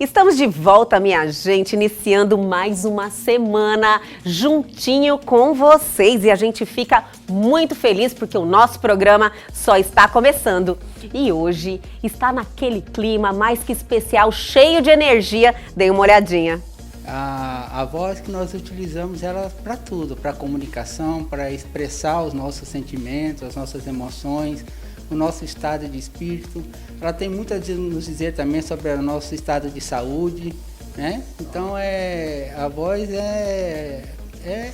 Estamos de volta, minha gente, iniciando mais uma semana juntinho com vocês e a gente fica muito feliz porque o nosso programa só está começando. E hoje está naquele clima mais que especial, cheio de energia. Dê uma olhadinha. A voz que nós utilizamos ela para tudo, para comunicação, para expressar os nossos sentimentos, as nossas emoções, o nosso estado de espírito. Ela tem muito a nos dizer também sobre o nosso estado de saúde, né? Então a voz é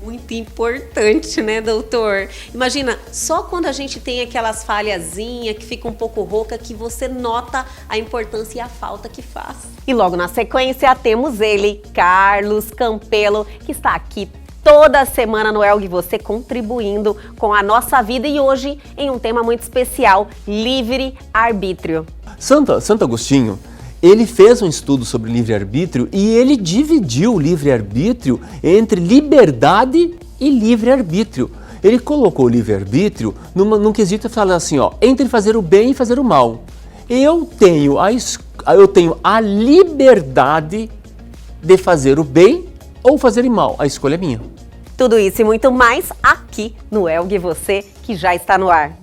muito importante, né, doutor? Imagina, só quando a gente tem aquelas falhazinhas que fica um pouco rouca que você nota a importância e a falta que faz. E logo na sequência temos ele, Carlos Campelo, que está aqui toda semana no Elgue Você, contribuindo com a nossa vida e hoje em um tema muito especial, livre-arbítrio. Santo Agostinho, ele fez um estudo sobre livre-arbítrio e ele dividiu o livre-arbítrio entre liberdade e livre-arbítrio. Ele colocou o livre-arbítrio num quesito e falou assim, entre fazer o bem e fazer o mal. Eu tenho a liberdade de fazer o bem ou fazer o mal. A escolha é minha. Tudo isso e muito mais aqui no Elgue Você, que já está no ar.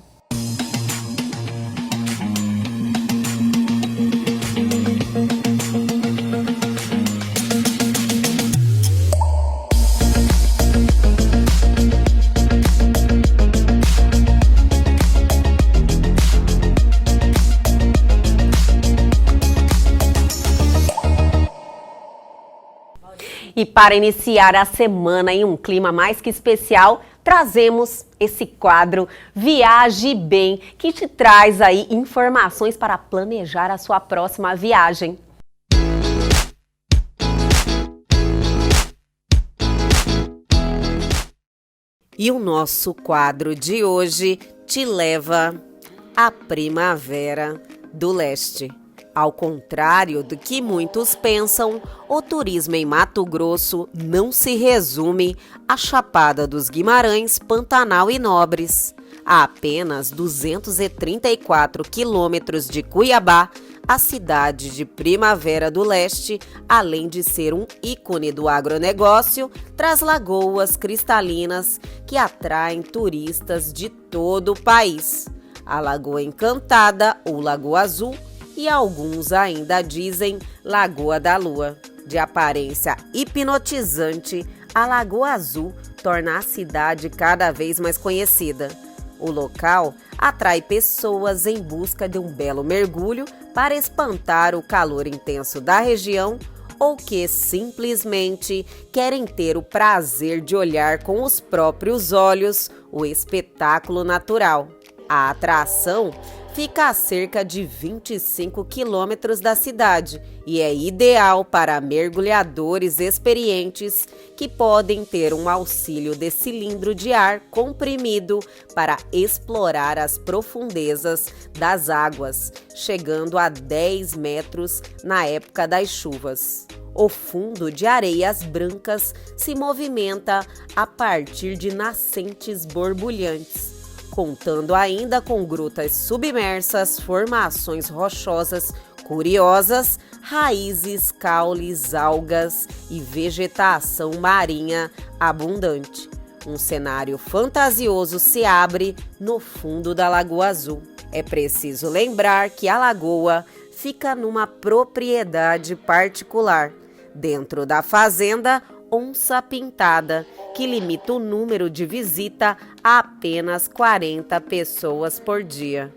E para iniciar a semana em um clima mais que especial, trazemos esse quadro Viaje Bem, que te traz aí informações para planejar a sua próxima viagem. E o nosso quadro de hoje te leva à Primavera do Leste. Ao contrário do que muitos pensam, o turismo em Mato Grosso não se resume à Chapada dos Guimarães, Pantanal e Nobres. A apenas 234 quilômetros de Cuiabá, a cidade de Primavera do Leste, além de ser um ícone do agronegócio, traz lagoas cristalinas que atraem turistas de todo o país. A Lagoa Encantada, ou Lagoa Azul, e alguns ainda dizem Lagoa da Lua. De aparência hipnotizante, a Lagoa Azul torna a cidade cada vez mais conhecida. O local atrai pessoas em busca de um belo mergulho para espantar o calor intenso da região ou que simplesmente querem ter o prazer de olhar com os próprios olhos o espetáculo natural. A atração fica a cerca de 25 quilômetros da cidade e é ideal para mergulhadores experientes que podem ter um auxílio de cilindro de ar comprimido para explorar as profundezas das águas, chegando a 10 metros na época das chuvas. O fundo de areias brancas se movimenta a partir de nascentes borbulhantes, contando ainda com grutas submersas, formações rochosas curiosas, raízes, caules, algas e vegetação marinha abundante. Um cenário fantasioso se abre no fundo da Lagoa Azul. É preciso lembrar que a lagoa fica numa propriedade particular, dentro da fazenda Onça Pintada, que limita o número de visita a apenas 40 pessoas por dia.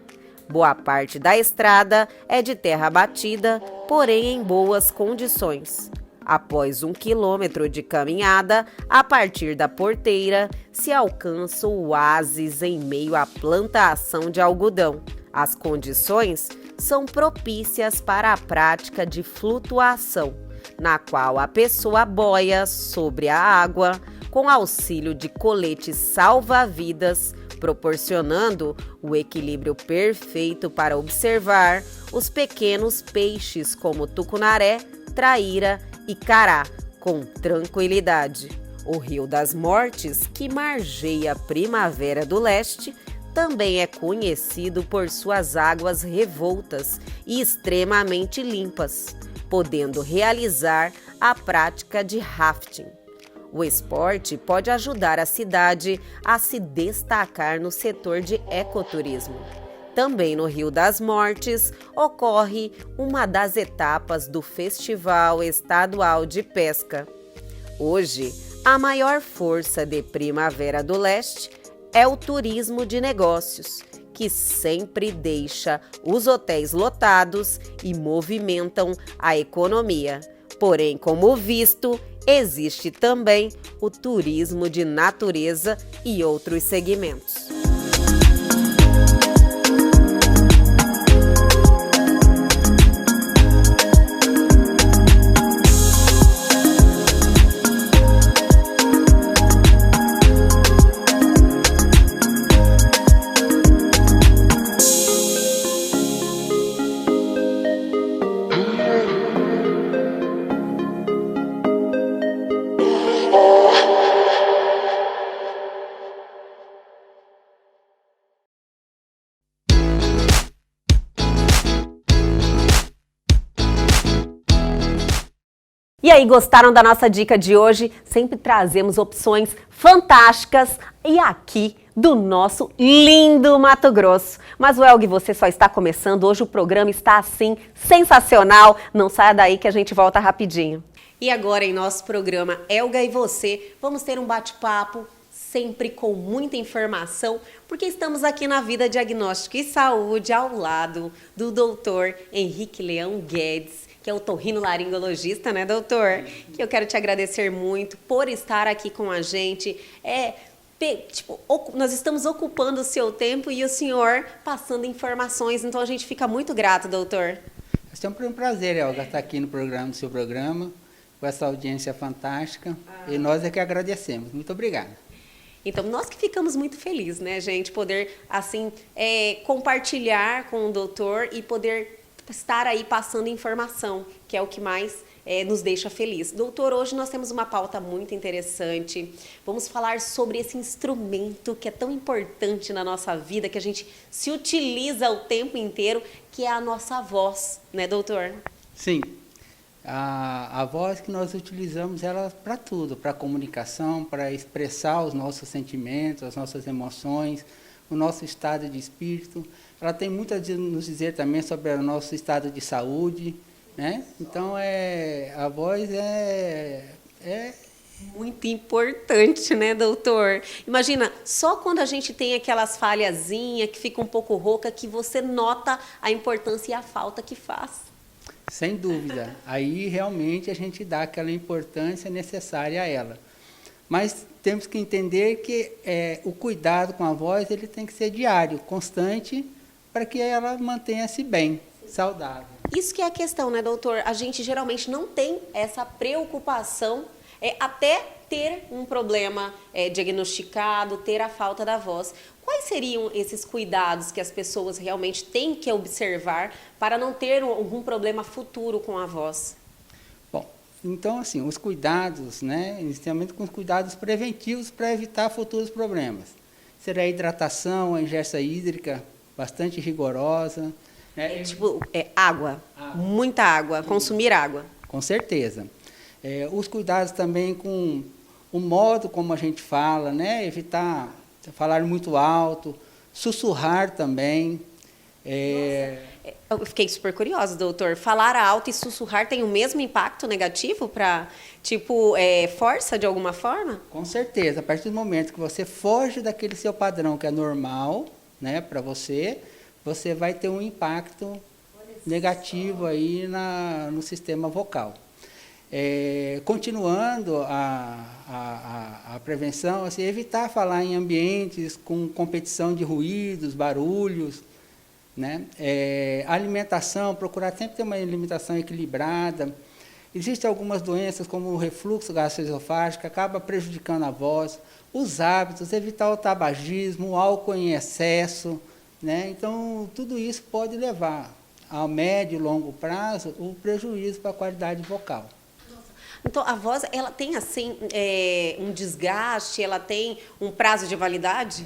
Boa parte da estrada é de terra batida, porém em boas condições. Após 1 quilômetro de caminhada, a partir da porteira, se alcança o oásis em meio à plantação de algodão. As condições são propícias para a prática de flutuação, na qual a pessoa boia sobre a água com auxílio de coletes salva-vidas, proporcionando o equilíbrio perfeito para observar os pequenos peixes como tucunaré, traíra e cará com tranquilidade. O Rio das Mortes, que margeia Primavera do Leste, também é conhecido por suas águas revoltas e extremamente limpas, podendo realizar a prática de rafting. O esporte pode ajudar a cidade a se destacar no setor de ecoturismo. Também no Rio das Mortes ocorre uma das etapas do Festival Estadual de Pesca. Hoje, a maior força de Primavera do Leste é o turismo de negócios, que sempre deixa os hotéis lotados e movimentam a economia. Porém, como visto, existe também o turismo de natureza e outros segmentos. E aí, gostaram da nossa dica de hoje? Sempre trazemos opções fantásticas e aqui do nosso lindo Mato Grosso. Mas o Elg, você só está começando, hoje o programa está assim, sensacional. Não saia daí que a gente volta rapidinho. E agora em nosso programa Elga e Você, vamos ter um bate-papo sempre com muita informação, porque estamos aqui na Vida Diagnóstico e Saúde ao lado do doutor Henrique Leão Guedes, que é o otorrinolaringologista, né, doutor? Que eu quero te agradecer muito por estar aqui com a gente. Nós estamos ocupando o seu tempo e o senhor passando informações, então a gente fica muito grato, doutor. É sempre um prazer, Elga, estar aqui no seu programa, com essa audiência fantástica, e nós é que agradecemos. Muito obrigado. Então, nós que ficamos muito felizes, né, gente, poder, assim, compartilhar com o doutor e poder estar aí passando informação, que é o que mais nos deixa feliz. Doutor, hoje nós temos uma pauta muito interessante. Vamos falar sobre esse instrumento que é tão importante na nossa vida, que a gente se utiliza o tempo inteiro, que é a nossa voz, né, doutor? Sim. A voz que nós utilizamos ela para tudo, para comunicação, para expressar os nossos sentimentos, as nossas emoções, o nosso estado de espírito. Ela tem muito a nos dizer também sobre o nosso estado de saúde, né? Então, a voz é muito importante, né, doutor? Imagina, só quando a gente tem aquelas falhazinhas, que fica um pouco rouca, que você nota a importância e a falta que faz. Sem dúvida. Aí, realmente, a gente dá aquela importância necessária a ela. Mas temos que entender que o cuidado com a voz ele tem que ser diário, constante, para que ela mantenha-se bem, saudável. Isso que é a questão, né, doutor? A gente geralmente não tem essa preocupação até ter um problema diagnosticado, ter a falta da voz. Quais seriam esses cuidados que as pessoas realmente têm que observar para não ter algum problema futuro com a voz? Bom, então, assim, os cuidados, né, inicialmente com os cuidados preventivos para evitar futuros problemas. Será a hidratação, a ingesta hídrica bastante rigorosa. Né? Água, muita água, consumir água. Com certeza. Os cuidados também com o modo como a gente fala, né, evitar falar muito alto, sussurrar também. Eu fiquei super curiosa, doutor. Falar alto e sussurrar tem o mesmo impacto negativo para, força de alguma forma? Com certeza. A partir do momento que você foge daquele seu padrão que é normal, né, para você vai ter um impacto negativo aí no sistema vocal. Continuando a prevenção, assim, evitar falar em ambientes com competição de ruídos, barulhos, né? Alimentação, procurar sempre ter uma alimentação equilibrada. Existem algumas doenças, como o refluxo gastroesofágico, que acaba prejudicando a voz. Os hábitos, evitar o tabagismo, o álcool em excesso, né? Então, tudo isso pode levar, a médio e longo prazo, o prejuízo para a qualidade vocal. Então, a voz, ela tem, assim, um desgaste, ela tem um prazo de validade?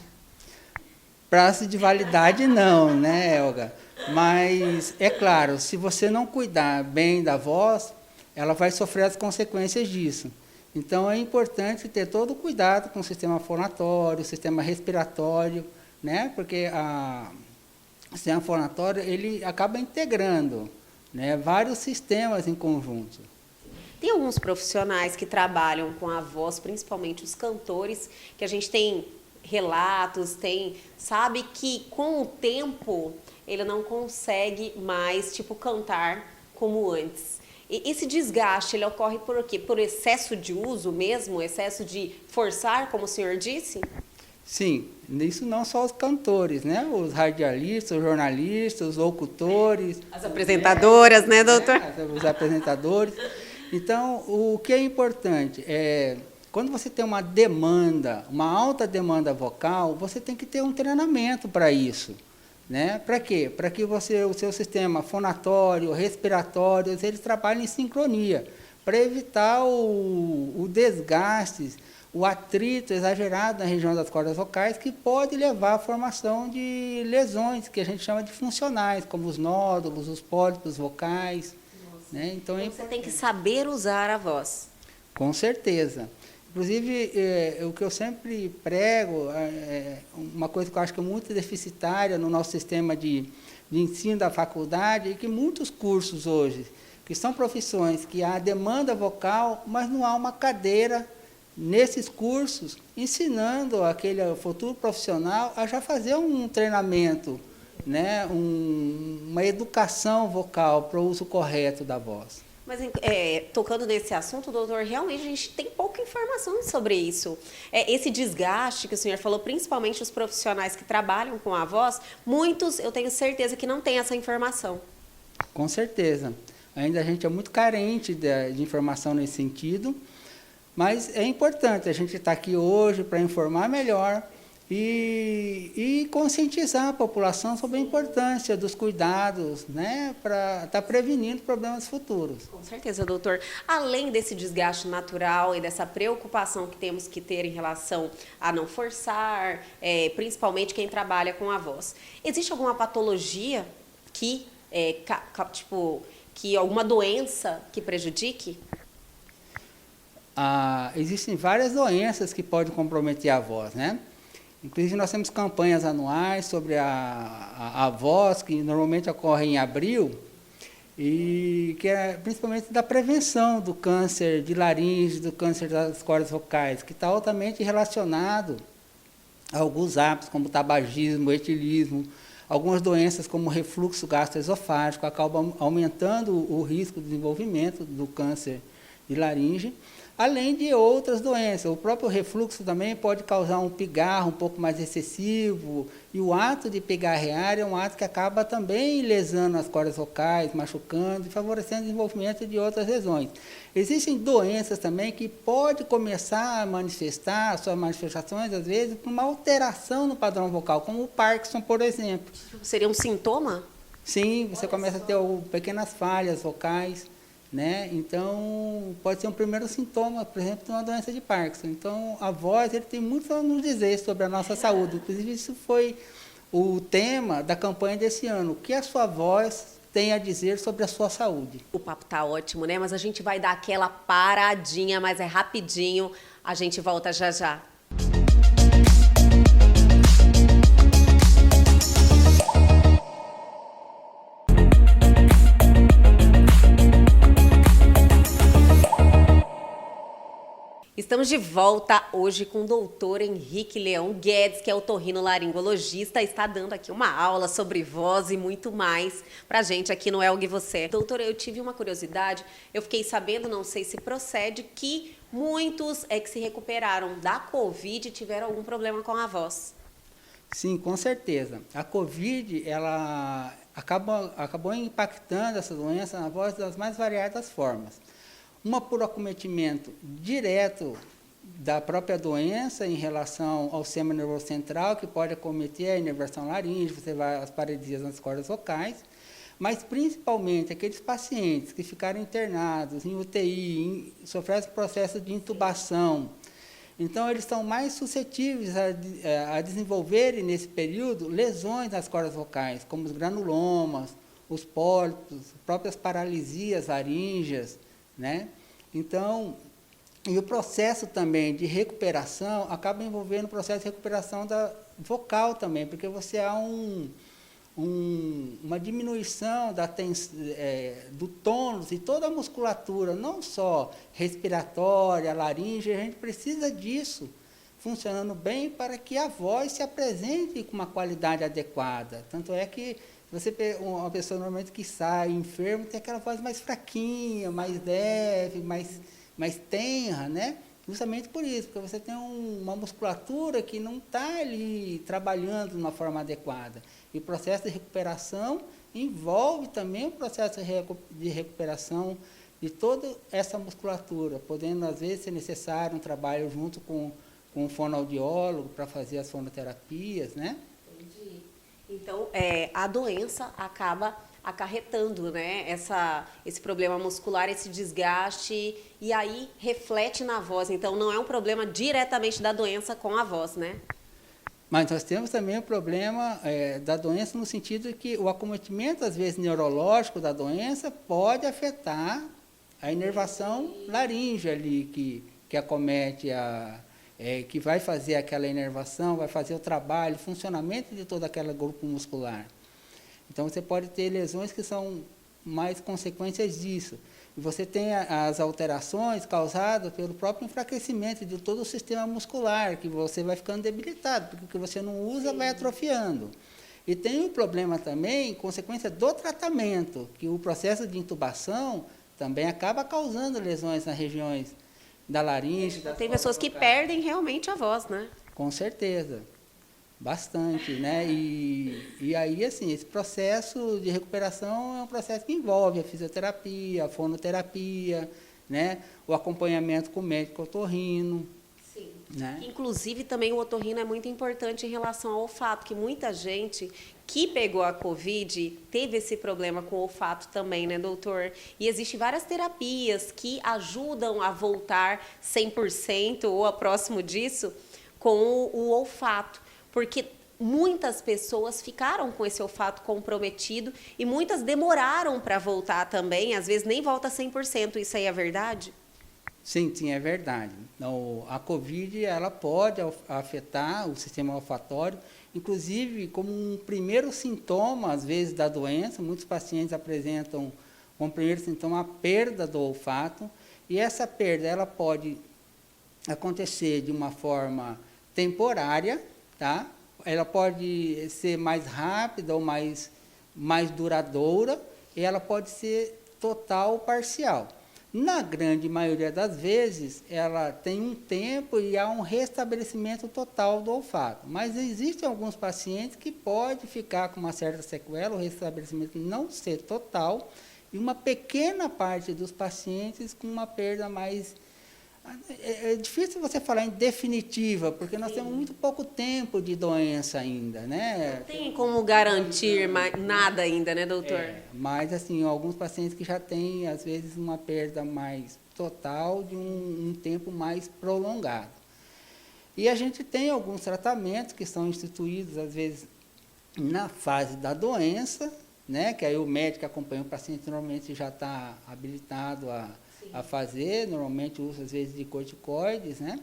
Prazo de validade não, né, Elga? Mas, é claro, se você não cuidar bem da voz, ela vai sofrer as consequências disso. Então, é importante ter todo o cuidado com o sistema fonatório, o sistema respiratório, né? Porque o sistema fonatório ele acaba integrando, né, vários sistemas em conjunto. Tem alguns profissionais que trabalham com a voz, principalmente os cantores, que a gente tem relatos, sabe que com o tempo ele não consegue mais, tipo, cantar como antes. E esse desgaste, ele ocorre por quê? Por excesso de uso mesmo? Excesso de forçar, como o senhor disse? Sim, isso não só os cantores, né? Os radialistas, os jornalistas, os locutores. As apresentadoras, né, doutor? Os apresentadores. Então, o que é importante é, quando você tem uma demanda, uma alta demanda vocal, você tem que ter um treinamento para isso. Né? Para quê? Para que o seu sistema fonatório, respiratório, eles trabalhem em sincronia, para evitar o desgaste, o atrito exagerado na região das cordas vocais, que pode levar à formação de lesões, que a gente chama de funcionais, como os nódulos, os pólipos vocais. Né? Então, você tem que saber usar a voz. Com certeza. Inclusive, o que eu sempre prego, uma coisa que eu acho que é muito deficitária no nosso sistema de ensino da faculdade, é que muitos cursos hoje, que são profissões que há demanda vocal, mas não há uma cadeira nesses cursos ensinando aquele futuro profissional a já fazer um treinamento, né, uma educação vocal para o uso correto da voz. Mas, tocando nesse assunto, doutor, realmente a gente tem pouca informação sobre isso. Esse desgaste que o senhor falou, principalmente os profissionais que trabalham com a voz, muitos, eu tenho certeza que não têm essa informação. Com certeza. Ainda a gente é muito carente de informação nesse sentido, mas é importante a gente estar aqui hoje para informar melhor e conscientizar a população sobre a importância dos cuidados, né, para estar prevenindo problemas futuros. Com certeza, doutor. Além desse desgaste natural e dessa preocupação que temos que ter em relação a não forçar, principalmente quem trabalha com a voz, existe alguma patologia que alguma doença que prejudique? Existem várias doenças que podem comprometer a voz, né? Inclusive, nós temos campanhas anuais sobre a voz, que normalmente ocorre em abril, e que é principalmente da prevenção do câncer de laringe, do câncer das cordas vocais, que está altamente relacionado a alguns hábitos, como tabagismo, etilismo, algumas doenças como refluxo gastroesofágico, acabam aumentando o risco de desenvolvimento do câncer de laringe, além de outras doenças. O próprio refluxo também pode causar um pigarro um pouco mais excessivo, e o ato de pigarrear é um ato que acaba também lesando as cordas vocais, machucando e favorecendo o desenvolvimento de outras lesões. Existem doenças também que podem começar a manifestar suas manifestações, às vezes, por uma alteração no padrão vocal, como o Parkinson, por exemplo. Seria um sintoma? Sim, você começa a ter pequenas falhas vocais, né? Então, pode ser um primeiro sintoma, por exemplo, de uma doença de Parkinson. Então, a voz tem muito a nos dizer sobre a nossa saúde. Inclusive, isso foi o tema da campanha desse ano. O que a sua voz tem a dizer sobre a sua saúde? O papo tá ótimo, né? Mas a gente vai dar aquela paradinha, mas é rapidinho. A gente volta já já. Estamos de volta hoje com o doutor Henrique Leão Guedes, que é otorrinolaringologista, está dando aqui uma aula sobre voz e muito mais pra gente aqui no Elgue Você. Doutor, eu tive uma curiosidade, eu fiquei sabendo, não sei se procede, que muitos que se recuperaram da Covid tiveram algum problema com a voz. Sim, com certeza. A Covid, ela acabou impactando essa doença na voz das mais variadas formas. Uma por acometimento direto da própria doença em relação ao sistema nervoso central, que pode acometer a inervação laríngea, você vai às paralisias nas cordas vocais, mas principalmente aqueles pacientes que ficaram internados em UTI, sofreram processo de intubação, Então, eles estão mais suscetíveis a desenvolverem, nesse período, lesões nas cordas vocais, como os granulomas, os pólipos, próprias paralisias laríngeas, né? Então, e o processo também de recuperação acaba envolvendo o processo de recuperação da vocal também, porque você há uma diminuição do tônus e toda a musculatura, não só respiratória, laríngea, a gente precisa disso funcionando bem para que a voz se apresente com uma qualidade adequada. Tanto é que uma pessoa normalmente que sai enferma tem aquela voz mais fraquinha, mais leve, mais tenra, né? Justamente por isso, porque você tem uma musculatura que não está ali trabalhando de uma forma adequada. E o processo de recuperação envolve também o processo de recuperação de toda essa musculatura, podendo, às vezes, ser necessário um trabalho junto com um fonoaudiólogo para fazer as fonoterapias, né? Entendi. Então, a doença acaba acarretando, né, esse problema muscular, esse desgaste, e aí reflete na voz. Então, não é um problema diretamente da doença com a voz, né? Mas nós temos também o problema da doença no sentido de que o acometimento, às vezes, neurológico da doença pode afetar a inervação laríngea ali, que acomete que vai fazer aquela inervação, vai fazer o trabalho, o funcionamento de todo aquele grupo muscular. Então, você pode ter lesões que são mais consequências disso. E você tem as alterações causadas pelo próprio enfraquecimento de todo o sistema muscular, que você vai ficando debilitado, porque o que você não usa vai atrofiando. E tem um problema também, consequência do tratamento, que o processo de intubação também acaba causando lesões nas regiões da laringe. Tem pessoas que perdem realmente a voz, né? Com certeza. Bastante, né? E aí, assim, esse processo de recuperação é um processo que envolve a fisioterapia, a fonoterapia, né? O acompanhamento com o médico otorrino. Sim. Né? Inclusive, também o otorrino é muito importante em relação ao olfato, que muita gente que pegou a Covid teve esse problema com o olfato também, né, doutor? E existem várias terapias que ajudam a voltar 100% ou a próximo disso com o olfato. Porque muitas pessoas ficaram com esse olfato comprometido e muitas demoraram para voltar também, às vezes nem volta 100%. Isso aí é verdade? Sim, é verdade. Então, a Covid ela pode afetar o sistema olfatório, inclusive como um primeiro sintoma, às vezes, da doença. Muitos pacientes apresentam como primeiro sintoma a perda do olfato, e essa perda ela pode acontecer de uma forma temporária, tá? Ela pode ser mais rápida ou mais duradoura, e ela pode ser total ou parcial. Na grande maioria das vezes, ela tem um tempo e há um restabelecimento total do olfato. Mas existem alguns pacientes que podem ficar com uma certa sequela, o restabelecimento não ser total, e uma pequena parte dos pacientes com uma perda mais... É difícil você falar em definitiva, porque nós temos muito pouco tempo de doença ainda, né? Não tem como garantir nada ainda, né, doutor? Mas, assim, alguns pacientes que já têm, às vezes, uma perda mais total de um tempo mais prolongado. E a gente tem alguns tratamentos que são instituídos, às vezes, na fase da doença, né? Que aí o médico acompanha o paciente, normalmente já está habilitado a fazer, normalmente usa às vezes de corticoides, né?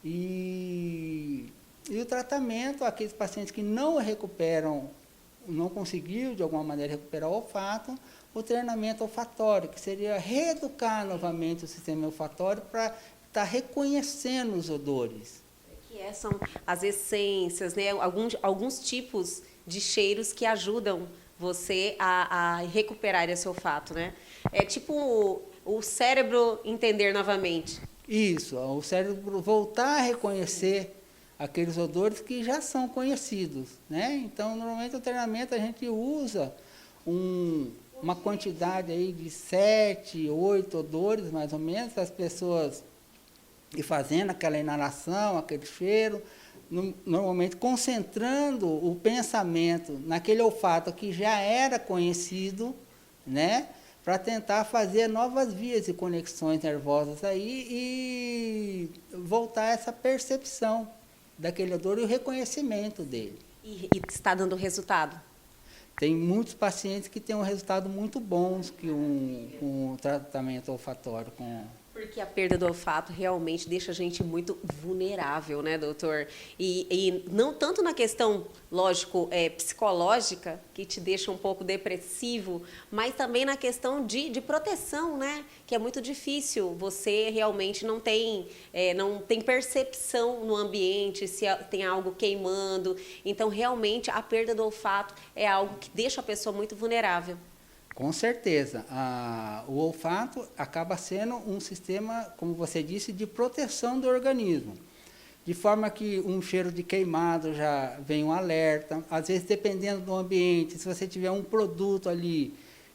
E o tratamento, aqueles pacientes que não recuperam, não conseguiu de alguma maneira recuperar o olfato, o treinamento olfatório, que seria reeducar novamente o sistema olfatório para estar reconhecendo os odores. Que são as essências, né? Alguns tipos de cheiros que ajudam você a recuperar esse olfato, né? É tipo o cérebro entender novamente. Isso, o cérebro voltar a reconhecer aqueles odores que já são conhecidos, né? Então, normalmente, o treinamento a gente usa uma quantidade aí de 7, 8 odores, mais ou menos, as pessoas ir fazendo aquela inalação, aquele cheiro, normalmente concentrando o pensamento naquele olfato que já era conhecido, né? para tentar fazer novas vias e conexões nervosas aí e voltar essa percepção daquele odor e o reconhecimento dele. E está dando resultado? Tem muitos pacientes que têm um resultado muito bons que um tratamento olfatório com... Porque a perda do olfato realmente deixa a gente muito vulnerável, né, doutor? E não tanto na questão, lógico, psicológica, que te deixa um pouco depressivo, mas também na questão de proteção, né? Que é muito difícil. Você realmente não tem percepção no ambiente, se tem algo queimando. Então, realmente, a perda do olfato é algo que deixa a pessoa muito vulnerável. Com certeza. O olfato acaba sendo um sistema, como você disse, de proteção do organismo. De forma que um cheiro de queimado já vem um alerta. Às vezes, dependendo do ambiente, se você tiver um produto ali,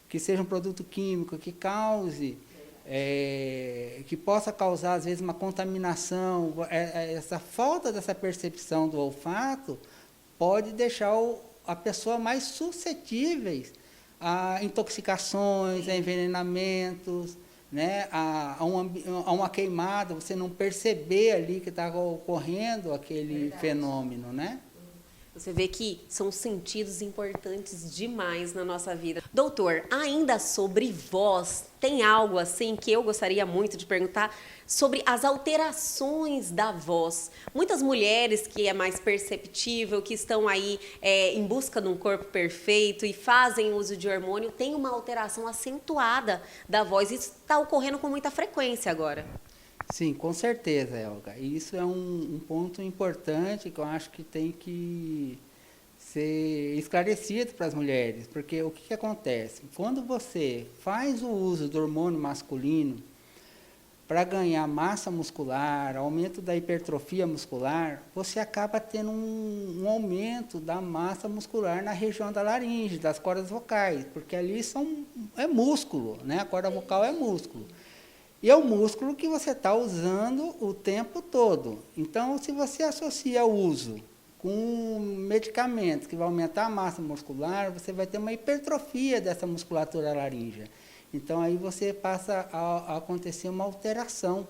que seja um produto químico, que cause, que possa causar, às vezes, uma contaminação, essa falta dessa percepção do olfato pode deixar a pessoa mais suscetível a intoxicações, a envenenamentos, né, a uma queimada, você não perceber ali que está ocorrendo aquele fenômeno, né? Você vê que são sentidos importantes demais na nossa vida. Doutor, ainda sobre voz, tem algo assim que eu gostaria muito de perguntar sobre as alterações da voz. Muitas mulheres que é mais perceptível, que estão aí em busca de um corpo perfeito e fazem uso de hormônio, têm uma alteração acentuada da voz. Isso está ocorrendo com muita frequência agora. Sim, com certeza, Elga. Isso é um ponto importante que eu acho que tem que ser esclarecido para as mulheres, porque o que acontece? Quando você faz o uso do hormônio masculino para ganhar massa muscular, aumento da hipertrofia muscular, você acaba tendo um aumento da massa muscular na região da laringe, das cordas vocais, porque ali é músculo, né? A corda vocal é músculo. E é o músculo que você está usando o tempo todo. Então, se você associa o uso com medicamentos que vão aumentar a massa muscular, você vai ter uma hipertrofia dessa musculatura laríngea. Então, aí você passa a acontecer uma alteração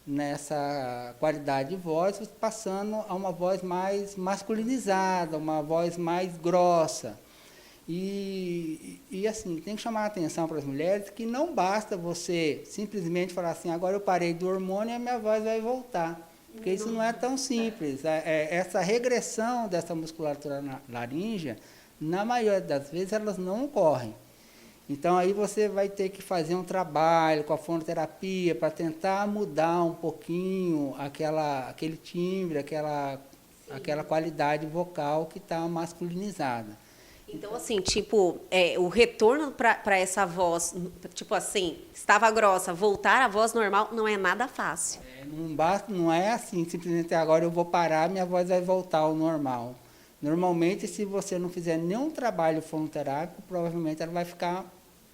nessa qualidade de voz, passando a uma voz mais masculinizada, uma voz mais grossa. E assim, tem que chamar a atenção para as mulheres que não basta você simplesmente falar assim, agora eu parei do hormônio e a minha voz vai voltar. Porque isso não é tão simples. Essa regressão dessa musculatura laríngea, na maioria das vezes, elas não ocorrem. Então, aí você vai ter que fazer um trabalho com a fonoterapia para tentar mudar um pouquinho aquele timbre, aquela qualidade vocal que está masculinizada. Então, assim, tipo, o retorno para essa voz, tipo assim, estava grossa, voltar à voz normal não é nada fácil. Não é assim, simplesmente agora eu vou parar, minha voz vai voltar ao normal. Normalmente, se você não fizer nenhum trabalho fonoterápico, provavelmente ela vai ficar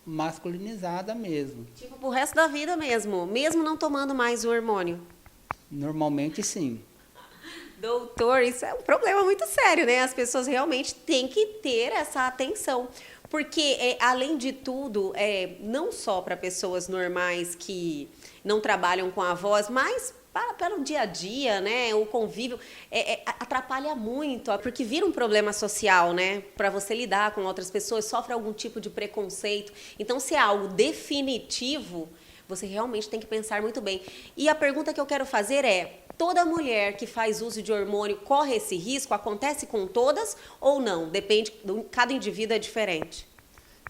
masculinizada mesmo. Tipo, pro resto da vida mesmo não tomando mais o hormônio? Normalmente, sim. Doutor, isso é um problema muito sério, né? As pessoas realmente têm que ter essa atenção. Porque, além de tudo, não só para pessoas normais que não trabalham com a voz, mas para o dia a dia, né? O convívio atrapalha muito, porque vira um problema social, né? Para você lidar com outras pessoas, sofre algum tipo de preconceito. Então, se é algo definitivo, você realmente tem que pensar muito bem. E a pergunta que eu quero fazer é: toda mulher que faz uso de hormônio corre esse risco? Acontece com todas ou não? Depende, cada indivíduo é diferente.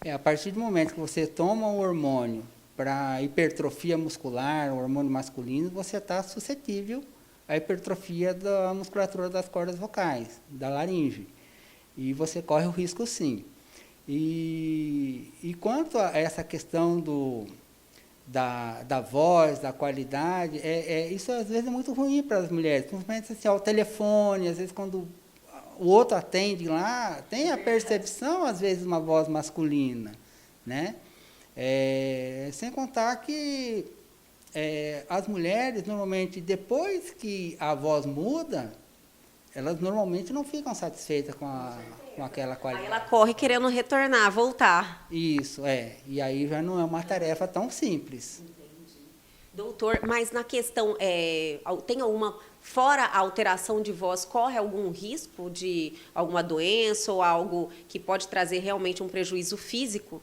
A partir do momento que você toma um hormônio para hipertrofia muscular, o hormônio masculino, você está suscetível à hipertrofia da musculatura das cordas vocais, da laringe. E você corre o risco, sim. E quanto a essa questão da voz, da qualidade, isso às vezes é muito ruim para as mulheres, principalmente assim, ao telefone, às vezes quando o outro atende lá, tem a percepção, às vezes, uma voz masculina, né? Sem contar que as mulheres, normalmente, depois que a voz muda, elas normalmente não ficam satisfeitas com aquela qualidade. Aí ela corre querendo retornar, voltar. Isso, e aí já não é uma tarefa tão simples. Doutor, mas na questão, tem alguma, fora a alteração de voz, corre algum risco de alguma doença ou algo que pode trazer realmente um prejuízo físico?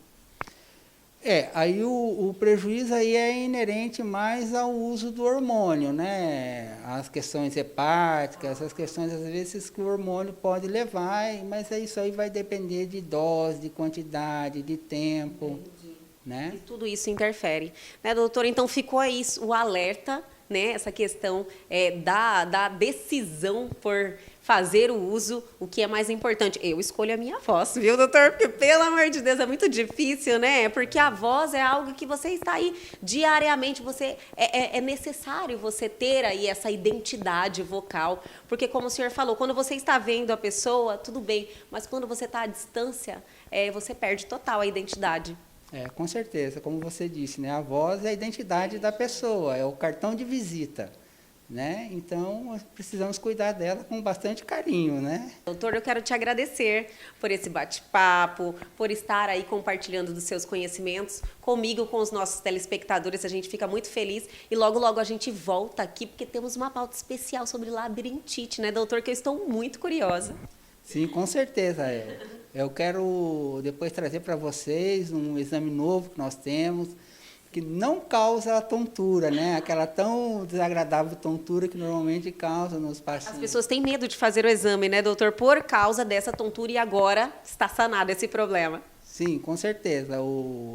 Aí o prejuízo aí é inerente mais ao uso do hormônio, né? As questões hepáticas, essas questões, às vezes, que o hormônio pode levar, mas isso aí vai depender de dose, de quantidade, de tempo. Né? E tudo isso interfere, né, doutora? Então ficou aí o alerta, né? Essa questão da decisão por fazer o uso, o que é mais importante. Eu escolho a minha voz, viu, doutor? Porque, pelo amor de Deus, é muito difícil, né? Porque a voz é algo que você está aí diariamente, é necessário você ter aí essa identidade vocal, porque como o senhor falou, quando você está vendo a pessoa, tudo bem, mas quando você está à distância, você perde total a identidade. Com certeza, como você disse, né? A voz é a identidade da pessoa, é o cartão de visita, né? Então, precisamos cuidar dela com bastante carinho, né? Doutor, eu quero te agradecer por esse bate-papo, por estar aí compartilhando dos seus conhecimentos comigo, com os nossos telespectadores. A gente fica muito feliz e logo, logo a gente volta aqui, porque temos uma pauta especial sobre labirintite, né, doutor? Que eu estou muito curiosa. Sim, com certeza, Eu quero depois trazer para vocês um exame novo que nós temos, que não causa a tontura, né? Aquela tão desagradável tontura que normalmente causa nos pacientes. As pessoas têm medo de fazer o exame, né, doutor? Por causa dessa tontura, e agora está sanado esse problema. Sim, com certeza.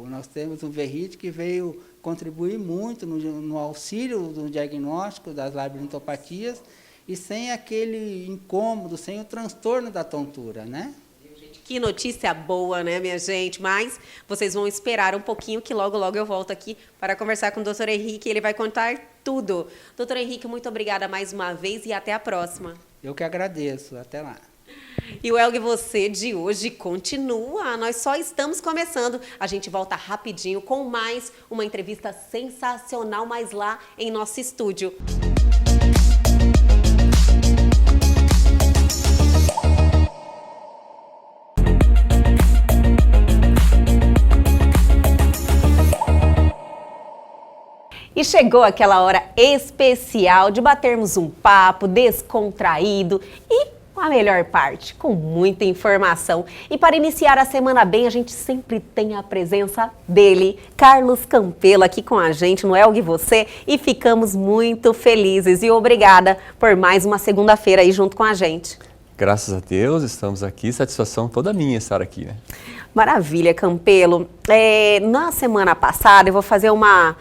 Nós temos um Verrite que veio contribuir muito no auxílio do diagnóstico das labirintopatias e sem aquele incômodo, sem o transtorno da tontura, né? Que notícia boa, né, minha gente? Mas vocês vão esperar um pouquinho que logo, logo eu volto aqui para conversar com o doutor Henrique. Ele vai contar tudo. Doutor Henrique, muito obrigada mais uma vez e até a próxima. Eu que agradeço. Até lá. E o Elgue Você de hoje continua. Nós só estamos começando. A gente volta rapidinho com mais uma entrevista sensacional, mas lá em nosso estúdio. E chegou aquela hora especial de batermos um papo descontraído e a melhor parte, com muita informação. E para iniciar a semana bem, a gente sempre tem a presença dele, Carlos Campelo, aqui com a gente no Elgue Você, e ficamos muito felizes. E obrigada por mais uma segunda-feira aí junto com a gente. Graças a Deus, estamos aqui. Satisfação toda minha estar aqui, né? Maravilha, Campelo. Na semana passada, eu vou fazer uma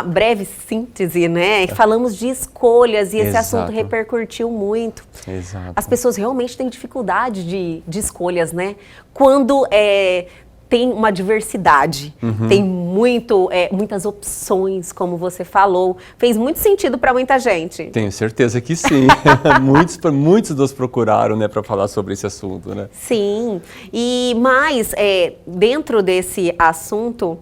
breve síntese, né? Falamos de escolhas e esse assunto repercutiu muito. Exato. As pessoas realmente têm dificuldade de escolhas, né? Quando tem uma diversidade, tem muitas opções, como você falou. Fez muito sentido para muita gente. Tenho certeza que sim. muitos nos procuraram, né, para falar sobre esse assunto, né? Sim, mas dentro desse assunto,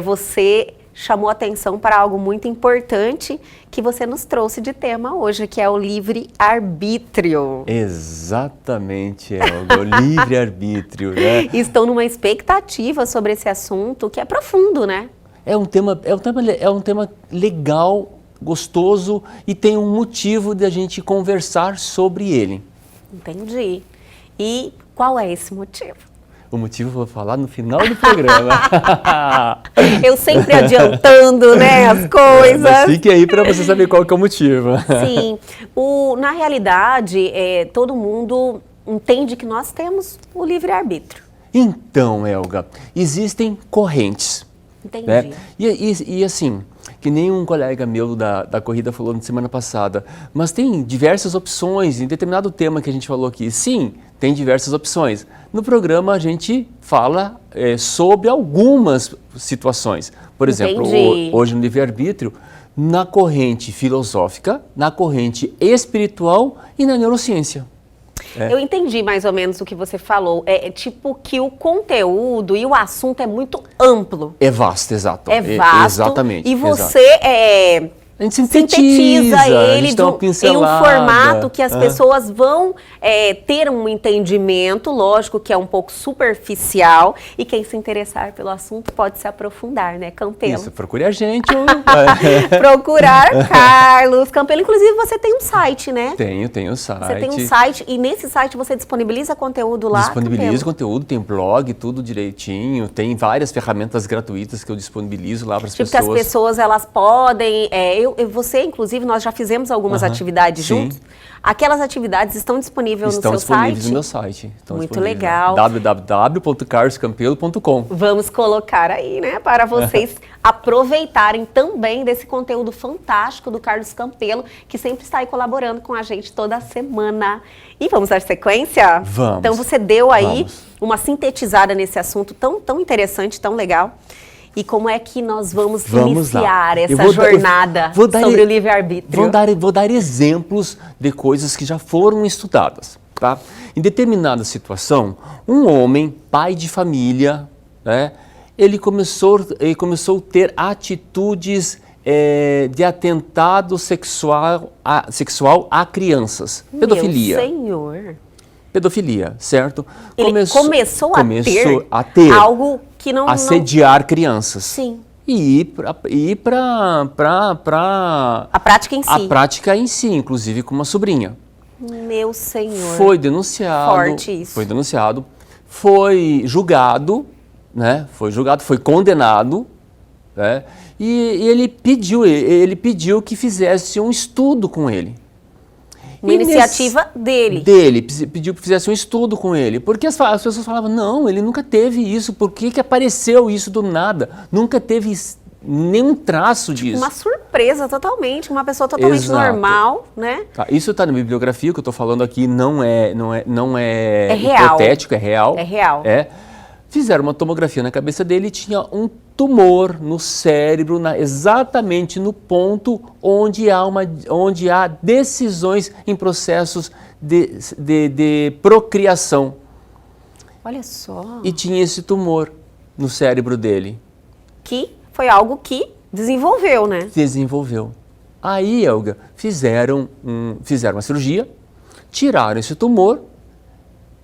você chamou atenção para algo muito importante que você nos trouxe de tema hoje, que é o livre-arbítrio. Exatamente, Elga, o livre-arbítrio, né? Estão numa expectativa sobre esse assunto que é profundo, né? É um tema legal, gostoso e tem um motivo de a gente conversar sobre ele. Entendi. E qual é esse motivo? O motivo eu vou falar no final do programa. Eu sempre adiantando, né, as coisas. Mas fique aí para você saber qual que é o motivo. Sim. Na realidade, todo mundo entende que nós temos o livre-arbítrio. Então, Elga, existem correntes. Entendi. Né? E assim, que nem um colega meu da corrida falou na semana passada, mas tem diversas opções em determinado tema que a gente falou aqui. Sim, tem diversas opções. No programa a gente fala sobre algumas situações. Por exemplo, hoje no livre-arbítrio, na corrente filosófica, na corrente espiritual e na neurociência. Eu entendi mais ou menos o que você falou. É tipo que o conteúdo e o assunto é muito amplo. É vasto, exato. É vasto. Exatamente. E você A gente sintetiza ele gente dá uma em um pincelada. formato que as pessoas vão ter um entendimento, lógico que é um pouco superficial, e quem se interessar pelo assunto pode se aprofundar, né, Campelo? Isso, procure a gente. Procurar Carlos Campelo. Inclusive, você tem um site, né? Tenho site. Você tem um site, e nesse site você disponibiliza conteúdo lá, Disponibilizo Campelo? conteúdo, tem blog, tudo direitinho, tem várias ferramentas gratuitas que eu disponibilizo lá para as Tipo pessoas. que as pessoas, elas podem... você, inclusive, nós já fizemos algumas atividades sim. juntos. Aquelas atividades estão disponíveis no seu disponíveis site? no meu site. Muito legal. www.carloscampelo.com. Vamos colocar aí, né, para vocês aproveitarem também desse conteúdo fantástico do Carlos Campelo, que sempre está aí colaborando com a gente toda semana. E vamos dar sequência? Vamos. Então você deu aí Vamos. uma sintetizada nesse assunto tão interessante, tão legal. E como é que nós vamos iniciar essa jornada sobre o livre-arbítrio? Vou dar exemplos de coisas que já foram estudadas. Tá? Em determinada situação, um homem, pai de família, né, ele começou a ter atitudes de atentado sexual a crianças. Pedofilia. Meu Senhor. Pedofilia, certo? Ele começou a ter algo que não... Assediar crianças. Sim. E ir para a prática em si. A prática em si, inclusive com uma sobrinha. Meu Senhor. Foi denunciado. Forte isso. Foi denunciado. Foi julgado, né? Foi condenado, né? E ele pediu que fizesse um estudo com ele. Uma iniciativa dele. Pediu que fizesse um estudo com ele. Porque as pessoas falavam, não, ele nunca teve isso, por que apareceu isso do nada? Nunca teve nenhum traço disso. Uma surpresa totalmente, uma pessoa totalmente normal, né? Tá, isso está na bibliografia, o que eu estou falando aqui não é real. hipotético, é real. É real. Fizeram uma tomografia na cabeça dele e tinha um tumor no cérebro, exatamente no ponto onde há decisões em processos de procriação. Olha só. E tinha esse tumor no cérebro dele. Que foi algo que desenvolveu, né? Desenvolveu. Aí, Elga, fizeram uma cirurgia, tiraram esse tumor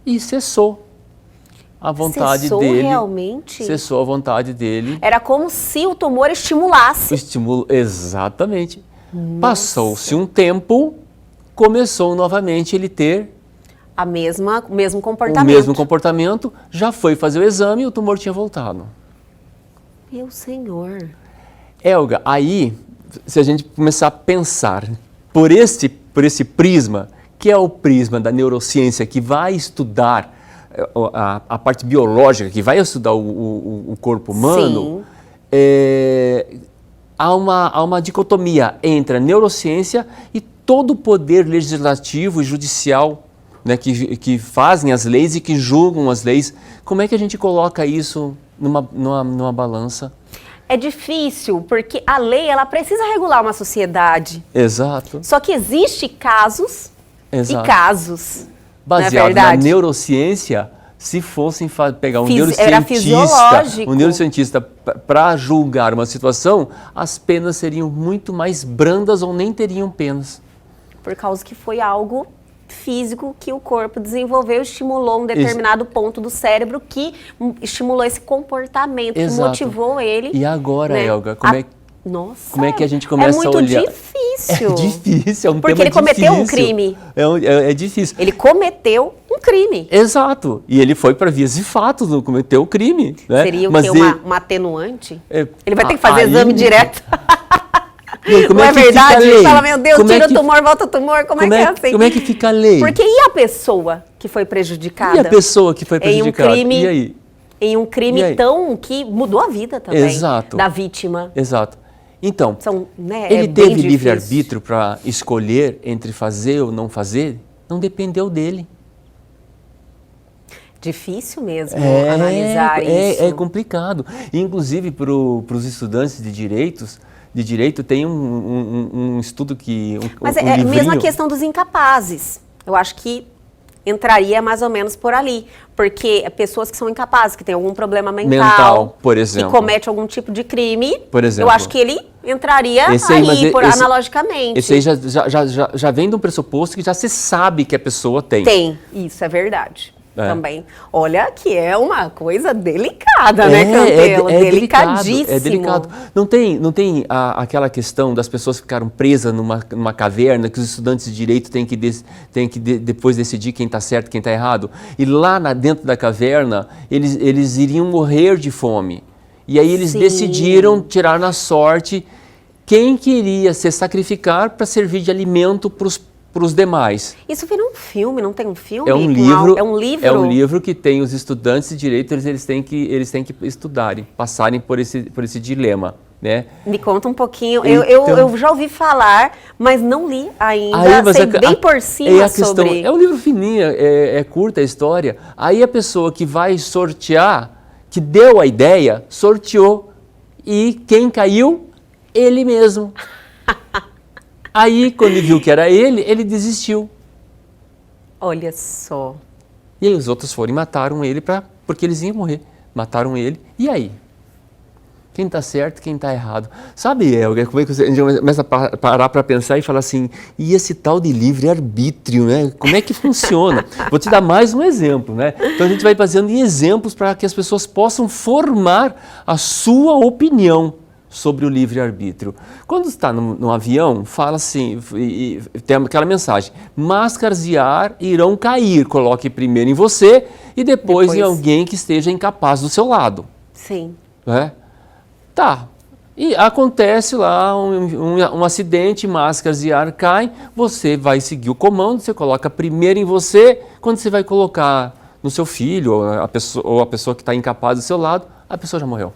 e cessou a vontade dele. Realmente? Cessou a vontade dele. Era como se o tumor estimulasse. O estímulo, exatamente. Passou-se um tempo, começou novamente ele ter o mesmo comportamento. O mesmo comportamento, já foi fazer o exame e o tumor tinha voltado. Meu Senhor. Elga, aí, se a gente começar a pensar por esse prisma, que é o prisma da neurociência, que vai estudar a parte biológica, que vai estudar o corpo humano, há uma dicotomia entre a neurociência e todo o poder legislativo e judicial, né, que fazem as leis e que julgam as leis. Como é que a gente coloca isso numa balança? É difícil, porque a lei ela precisa regular uma sociedade. Exato. Só que existem casos e casos. Baseado na neurociência, se fossem pegar um neurocientista para julgar uma situação, as penas seriam muito mais brandas ou nem teriam penas. Por causa que foi algo físico que o corpo desenvolveu, estimulou um determinado ponto do cérebro que estimulou esse comportamento, que motivou ele. E agora, né? Elga, Nossa, como é que a gente começa a olhar? É muito difícil. É difícil, é um porque tema ele cometeu difícil. Um crime. É difícil. Ele cometeu um crime. Exato. E ele foi para vias de fato, não cometeu o crime. Né? Seria uma atenuante? Ele vai ter que fazer exame direto. Não é verdade? Ele fala, meu Deus, tira o tumor, volta o tumor, como é que é assim? Como é que fica a lei? Porque e a pessoa que foi prejudicada? E a pessoa que foi prejudicada? E aí? Em um crime que mudou a vida também. Exato. Da vítima. Exato. Então, né, ele teve livre-arbítrio para escolher entre fazer ou não fazer? Não dependeu dele. Difícil mesmo analisar isso. É complicado. Inclusive, para os estudantes de direito tem um estudo que... Mas mesmo a questão dos incapazes. Eu acho que entraria mais ou menos por ali. Porque pessoas que são incapazes, que têm algum problema mental, por exemplo, que comete algum tipo de crime, por exemplo, eu acho que ele entraria Esse aí, mas analogicamente. Esse aí já vem de um pressuposto que já se sabe que a pessoa tem. Tem, isso é verdade. Também. Olha que é uma coisa delicada, né, Campelo? Delicadíssimo. É delicado. Não tem aquela questão das pessoas ficaram presas numa caverna, que os estudantes de direito têm que depois decidir quem está certo e quem está errado. E lá dentro da caverna, eles iriam morrer de fome. E aí eles decidiram tirar na sorte quem queria se sacrificar para servir de alimento para os demais. Isso vira um filme, não tem um filme? É um livro. É um livro? É um livro que tem os estudantes de direito, eles têm que estudarem, passarem por esse dilema, né? Me conta um pouquinho. Então, eu já ouvi falar, mas não li ainda. Sei bem por cima sobre. É um livro fininho, é curta a história. Aí a pessoa que vai sortear, que deu a ideia, sorteou. E quem caiu? Ele mesmo. Aí, quando ele viu que era ele desistiu. Olha só. E aí os outros foram e mataram ele porque eles iam morrer. Mataram ele. E aí? Quem está certo, quem está errado? Sabe, Helga, como é que a gente começa a parar para pensar e falar assim, e esse tal de livre-arbítrio, né? Como é que funciona? Vou te dar mais um exemplo, né? Então a gente vai baseando em exemplos para que as pessoas possam formar a sua opinião sobre o livre-arbítrio. Quando está no avião, fala assim, e tem aquela mensagem, máscaras de ar irão cair, coloque primeiro em você e depois em alguém que esteja incapaz do seu lado. Sim. Né? Tá, e acontece lá um acidente, máscaras de ar caem, você vai seguir o comando, você coloca primeiro em você, quando você vai colocar no seu filho ou a pessoa que está incapaz do seu lado, a pessoa já morreu.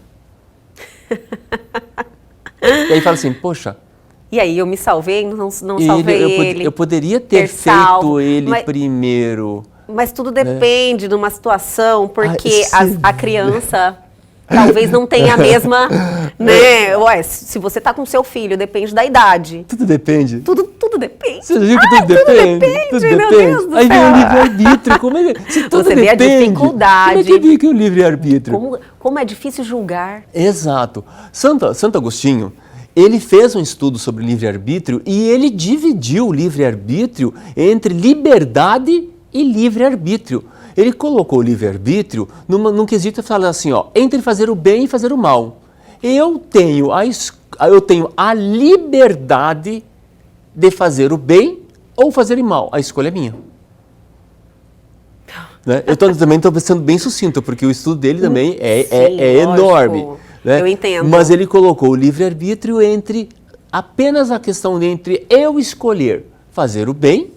E aí fala assim, poxa... E aí, eu me salvei, não salvei ele. Eu poderia ter feito ele primeiro. Mas tudo depende de uma situação, porque a criança talvez não tenha a mesma, né? Ué, se você tá com seu filho, depende da idade. Tudo depende. Tudo depende. Você viu que tudo depende? Tudo depende, meu Deus do aí céu. vem o livre-arbítrio. Como é que, se tudo você depende, vê a dificuldade. como é que vê que é o livre-arbítrio? Como é difícil julgar. Exato. Santo Agostinho, ele fez um estudo sobre livre-arbítrio e ele dividiu o livre-arbítrio entre liberdade e livre-arbítrio. Ele colocou o livre-arbítrio num quesito e fala assim, ó, entre fazer o bem e fazer o mal. Eu tenho a liberdade de fazer o bem ou fazer o mal. A escolha é minha. Né? Eu também estou sendo bem sucinto, porque o estudo dele também é enorme. Né? Eu entendo. Mas ele colocou o livre-arbítrio apenas a questão entre eu escolher fazer o bem